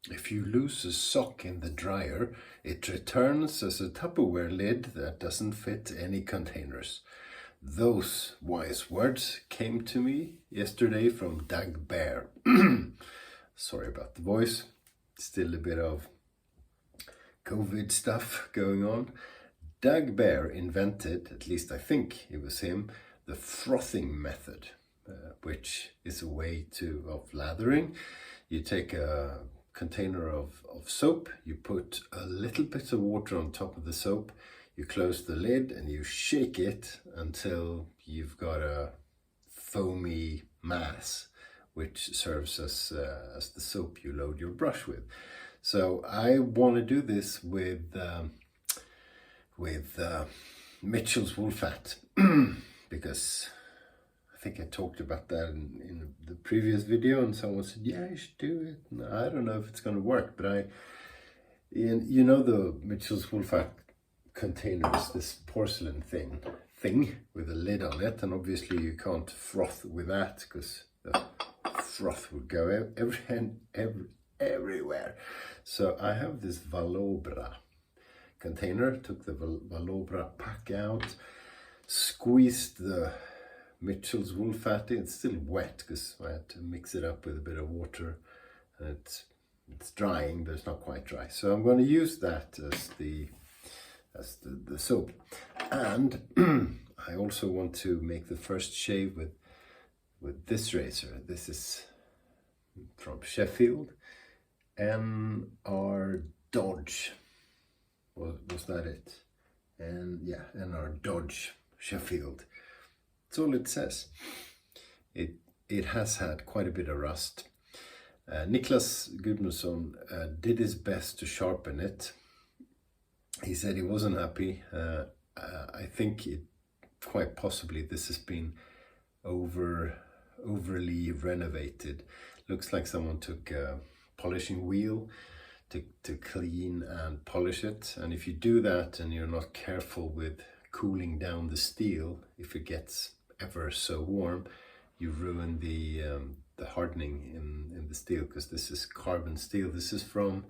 If you lose a sock in the dryer, it returns as a Tupperware lid that doesn't fit any containers. Those wise words came to me yesterday from Doug Bear. Sorry about the voice. Still a bit of COVID stuff going on. Doug Bear invented, at least I think it was him, the frothing method, which is a way of lathering. You take a container of soap, you put a little bit of water on top of the soap, you close the lid and you shake it until you've got a foamy mass, which serves as the soap you load your brush with. So I want to do this with Mitchell's wool fat because I think I talked about that in the previous video, and someone said, yeah, you should do it. No, I don't know if it's going to work, but you know the Mitchell's wool fat containers, this porcelain thing with a lid on it, and obviously you can't froth with that because the froth would go everywhere. So I have this Valobra container, took the Valobra pack out, squeezed the Mitchell's wool fat in. It's still wet because I had to mix it up with a bit of water, and it's drying, but it's not quite dry. So I'm going to use that as the soap. And I also want to make the first shave with this razor. This is from Sheffield, NR Dodge. Was that it? And yeah, NR Dodge Sheffield. That's all it says. It has had quite a bit of rust. Niklas Gudmundsson did his best to sharpen it. He said he wasn't happy. I think quite possibly this has been overly renovated. Looks like someone took a polishing wheel to clean and polish it. And if you do that and you're not careful with cooling down the steel, if it gets ever so warm, you ruin the hardening in the steel, because this is carbon steel. This is from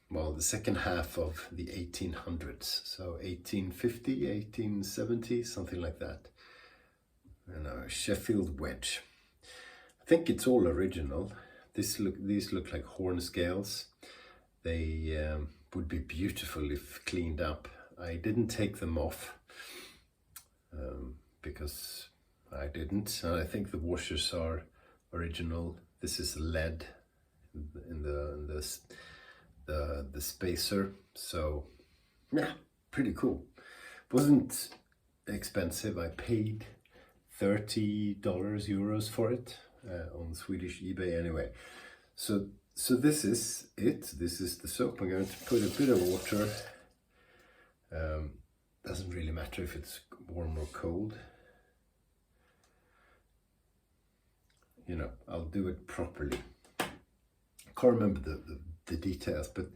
well, the second half of the 1800s, so 1850, 1870, something like that. And a Sheffield Wedge. I think it's all original. These look like horn scales. They would be beautiful if cleaned up. I didn't take them off because I didn't. And I think the washers are original. This is lead in the spacer. So yeah, pretty cool. Wasn't expensive. I paid $30 euros for it on Swedish eBay anyway. So this is it. This is the soap. I'm going to put a bit of water. Doesn't really matter if it's warm or cold. You know, I'll do it properly. I can't remember the details, but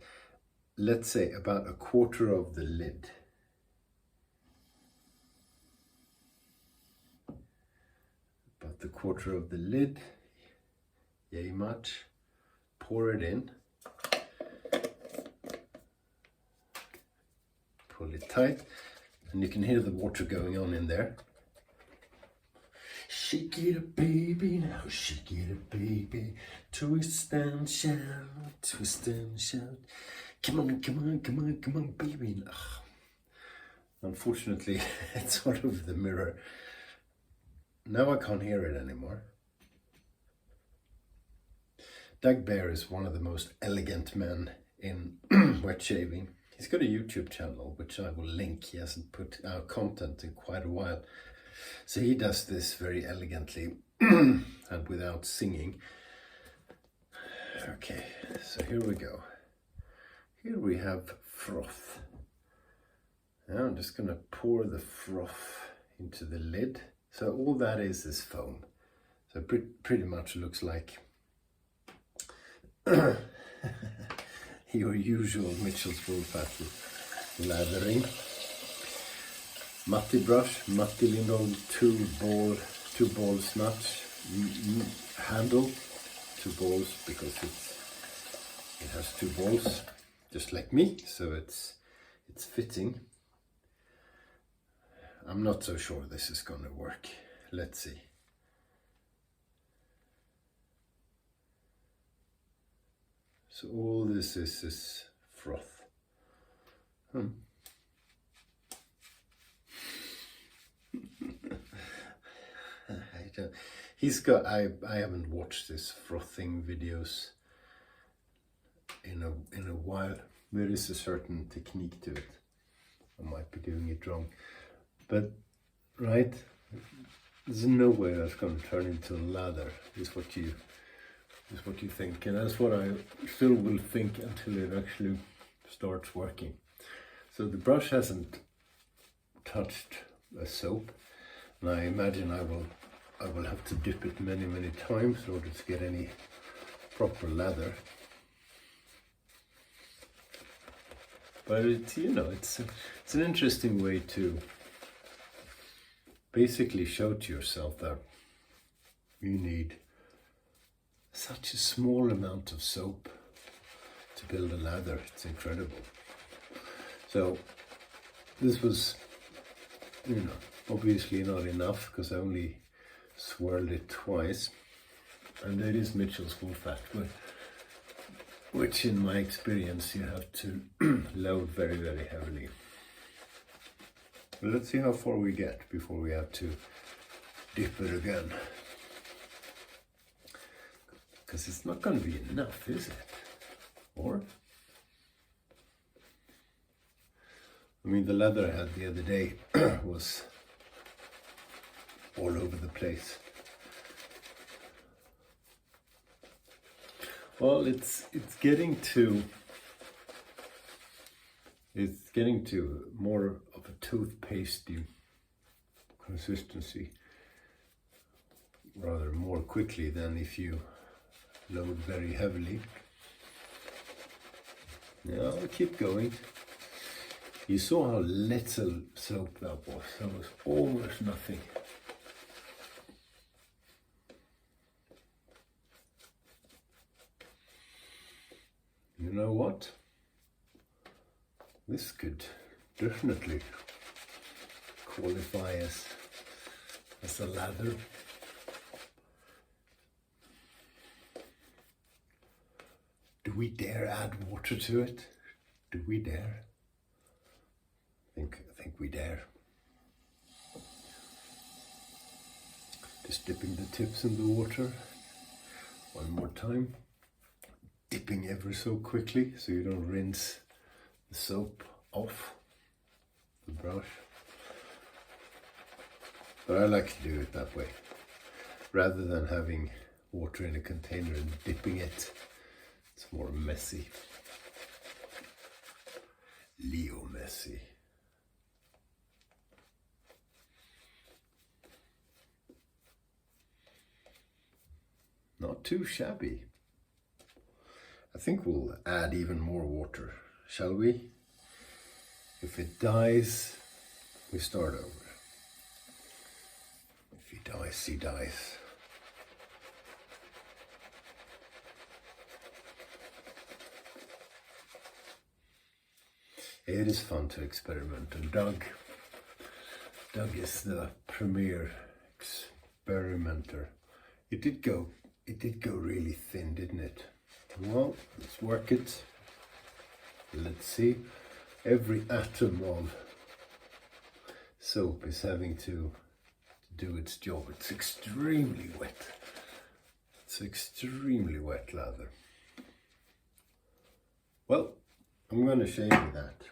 let's say about a quarter of the lid. About the quarter of the lid, yay much. Pour it in. Pull it tight, and you can hear the water going on in there. Shake it up, baby, now shake it up, baby. Twist and shout, twist and shout. Come on, come on, come on, come on, baby. Ugh. Unfortunately, it's sort of the mirror. Now I can't hear it anymore. Doug Bear is one of the most elegant men in wet shaving. He's got a YouTube channel, which I will link. He hasn't put out content in quite a while. So he does this very elegantly and without singing. Okay, so here we go. Here we have froth. Now I'm just going to pour the froth into the lid. So all that is foam. So pretty much looks like your usual Mitchell's wool fat lathering. Matti brush, Matti Lindholm 2 ball snatch handle 2 balls because it has 2 balls, just like me, so it's fitting. I'm not so sure this is gonna work. Let's see. So all this is froth. I haven't watched his frothing videos in a while. There is a certain technique to it. I might be doing it wrong, but right, there's no way that's going to turn into a lather. Is what you think, and that's what I still will think until it actually starts working. So the brush hasn't touched a soap, and I imagine I will have to dip it many times in order to get any proper lather. But it's, you know, it's an interesting way to basically show to yourself that you need such a small amount of soap to build a lather. It's incredible. So this was, you know, obviously not enough because I only swirled it twice, and it is Mitchell's wool fat, which in my experience you have to load very heavily. But let's see how far we get before we have to dip it again, because it's not going to be enough, is it? Or I mean, the leather I had the other day was all over the place. Well, it's getting to more of a toothpastey consistency, rather more quickly than if you load very heavily. Yeah, I'll keep going. You saw how little soap that was. That was almost nothing. You know what? This could definitely qualify as a lather. Do we dare add water to it? Do we dare? I think we dare. Just dipping the tips in the water one more time. Dipping ever so quickly so you don't rinse the soap off the brush. But I like to do it that way, rather than having water in a container and dipping it. It's more messy. Leo messy. Not too shabby. I think we'll add even more water, shall we? If it dies, we start over. If he dies, he dies. It is fun to experiment, and Doug is the premier experimenter. It did go really thin, didn't it? Well, let's work it. Let's see. Every atom of soap is having to do its job. It's extremely wet. It's extremely wet lather. Well, I'm going to shave that.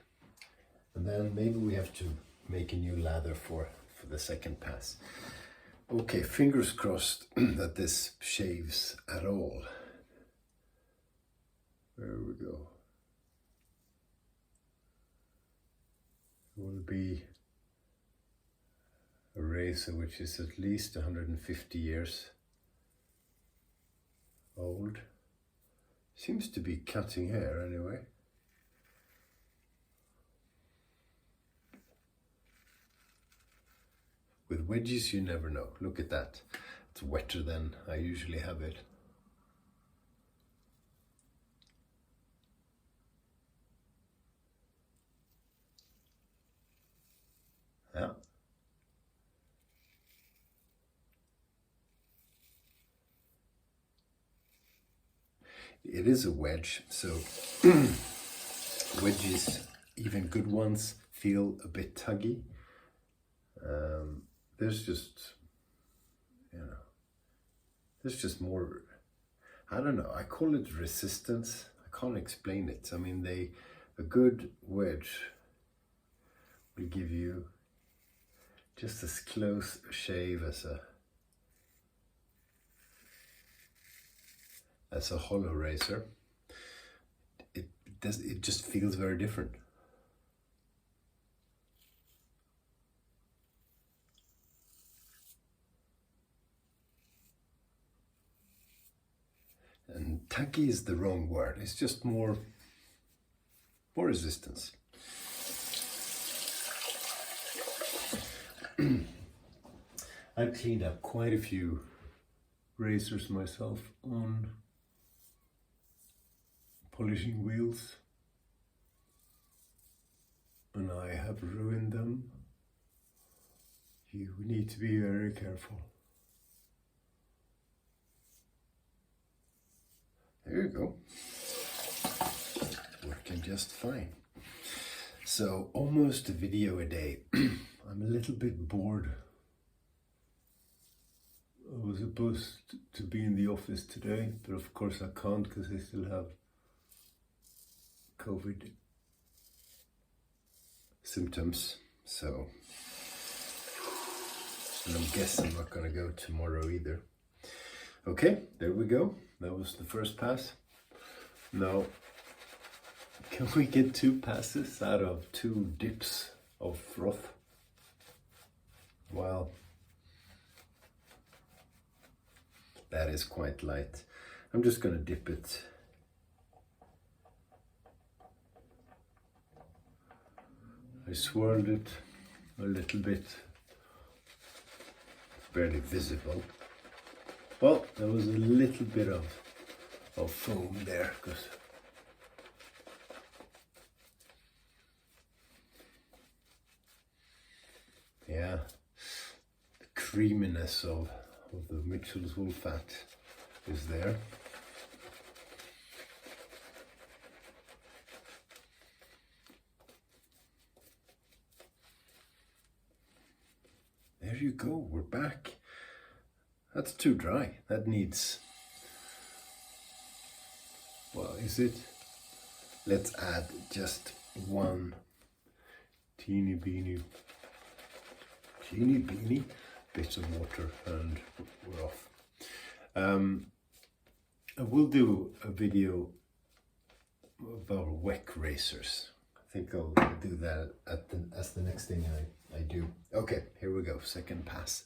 And then maybe we have to make a new lather for the second pass. Okay, fingers crossed that this shaves at all. There we go. It will be a razor which is at least 150 years old. Seems to be cutting hair anyway. With wedges you never know. Look at that. It's wetter than I usually have it. it is a wedge, so wedges, even good ones, feel a bit tuggy. There's just, there's just more, I don't know, I call it resistance. I can't explain it. I mean, a good wedge will give you just as close a shave as a hollow razor. It just feels very different. And tuggy is the wrong word. It's just more resistance. I've cleaned up quite a few razors myself on polishing wheels, and I have ruined them. You need to be very careful. There you go. Working just fine. So almost a video a day. I'm a little bit bored. I was supposed to be in the office today, but of course I can't because I still have COVID symptoms. So, and I'm guessing I'm not going to go tomorrow either. Okay, there we go. That was the first pass. Now, can we get 2 passes out of 2 dips of froth? Well, that is quite light. I'm just going to dip it. I swirled it a little bit. It's barely visible. Well, there was a little bit of foam there, because yeah, the creaminess of the Mitchell's wool fat is there. There you go, we're back. That's too dry. That needs, well, is it? Let's add just 1 teeny beeny bit of water and we're off. I will do a video about wet razors. I think I'll do that as the next thing I do. Okay, here we go, second pass.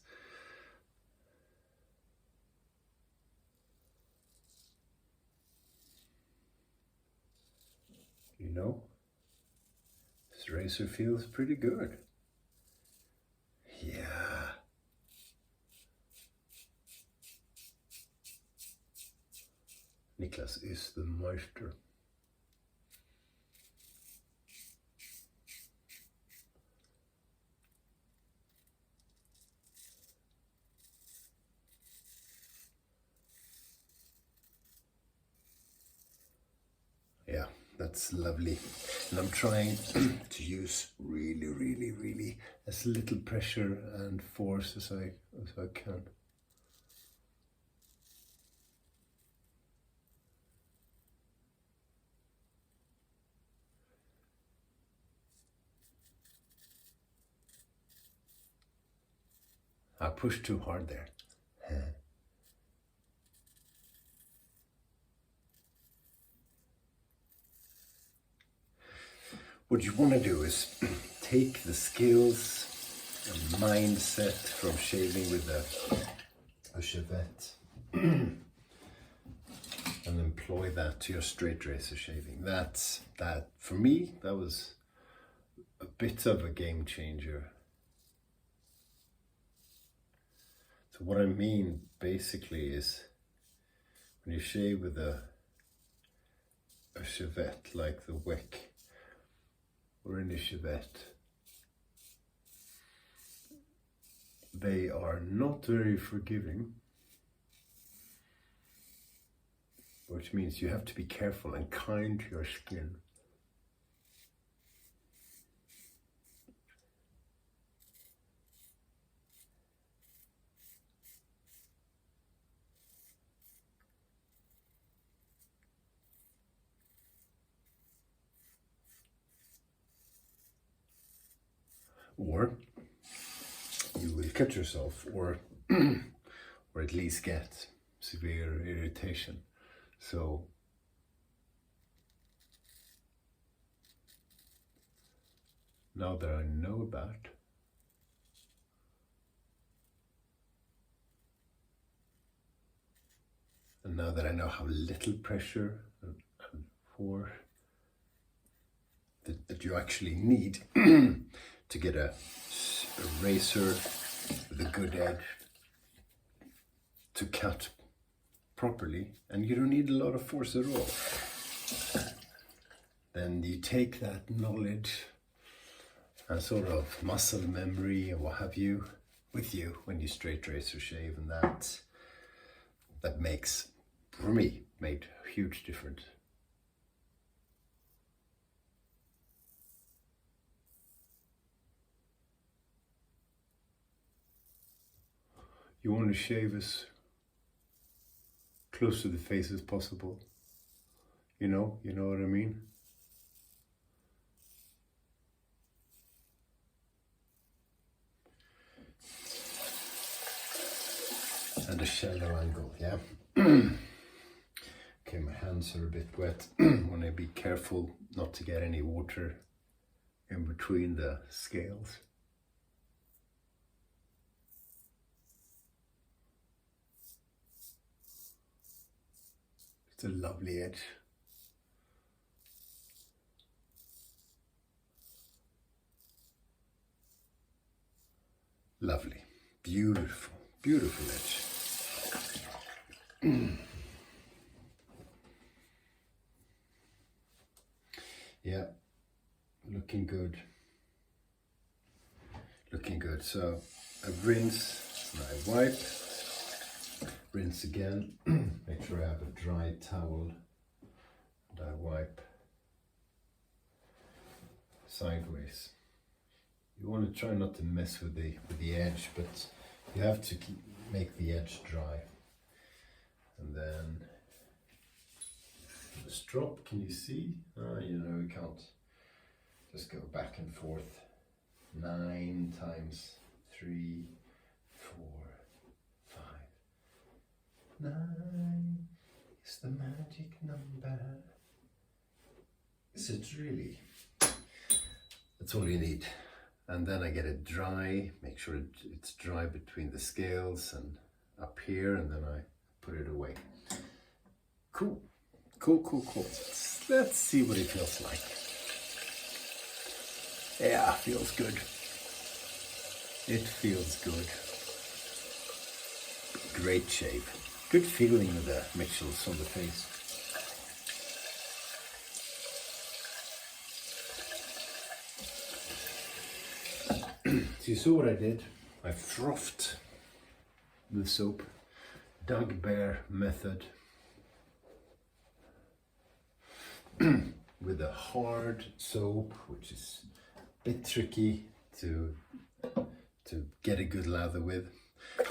You know, this razor feels pretty good. Yeah. Niklas is the meister. Yeah, that's lovely. And I'm trying to use really as little pressure and force as I can. I pushed too hard there. What you want to do is take the skills and mindset from shaving with a Chevette and employ that to your straight razor shaving. That for me, that was a bit of a game changer. So what I mean basically is when you shave with a Chevette like the Wick or in a Chevette, they are not very forgiving. which means you have to be careful and kind to your skin. Or you will cut yourself, or or at least get severe irritation. So now that I know that, and now that I know how little pressure and for that you actually need to get a razor with a good edge to cut properly, and you don't need a lot of force at all, then you take that knowledge and sort of muscle memory and what have you with you when you straight razor shave, and that makes, for me, made a huge difference. You want to shave as close to the face as possible. You know what I mean? And a shallow angle, yeah. Okay, my hands are a bit wet. Want to be careful not to get any water in between the scales. It's a lovely edge. Lovely, beautiful, beautiful edge. Yeah, looking good. Looking good. So I rinse and I wipe. Rinse again. Make sure I have a dry towel. And I wipe sideways. You want to try not to mess with the edge, but you have to make the edge dry. And then the strop, can you see? You know, you can't. Just go back and forth 9 times 3, 4, 5. 9 is the magic number. Is it really? That's all you need. And then I get it dry, make sure it's dry between the scales and up here, and then I put it away. Cool, cool, cool, cool. Let's see what it feels like. Yeah, feels good. It feels good. Great shave. Good feeling with the Mitchells on the face. So you saw what I did. I frothed the soap, Doug Bear method, with a hard soap, which is a bit tricky to get a good lather with.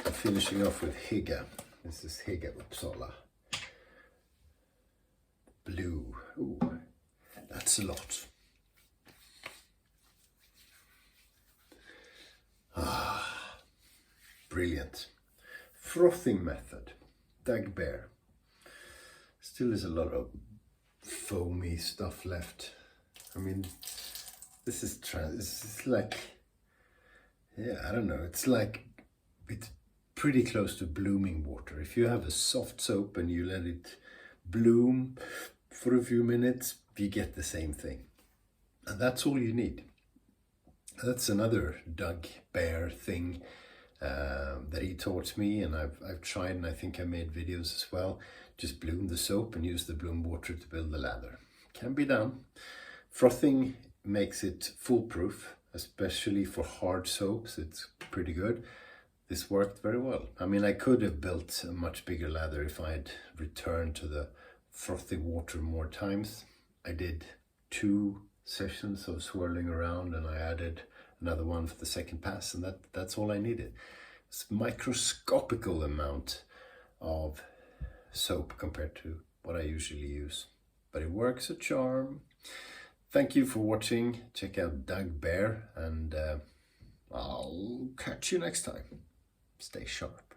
I'm finishing off with Higa. This is Higa Uppsala. Blue. Ooh, that's a lot. Brilliant. Frothing method, Doug Bear. Still is a lot of foamy stuff left. I mean, this is like, yeah, I don't know. It's like it's pretty close to blooming water. If you have a soft soap and you let it bloom for a few minutes, you get the same thing. And that's all you need. That's another Doug Bear thing that he taught me, and I've tried, and I think I made videos as well. Just bloom the soap and use the bloom water to build the lather. Can be done. Frothing makes it foolproof, especially for hard soaps. It's pretty good. This worked very well. I mean, I could have built a much bigger lather if I had returned to the frothy water more times. I did 2 sessions of swirling around, and I added another one for the second pass, and that's all I needed. It's a microscopical amount of soap compared to what I usually use, but it works a charm. Thank you for watching. Check out Doug Bear, and I'll catch you next time. Stay sharp.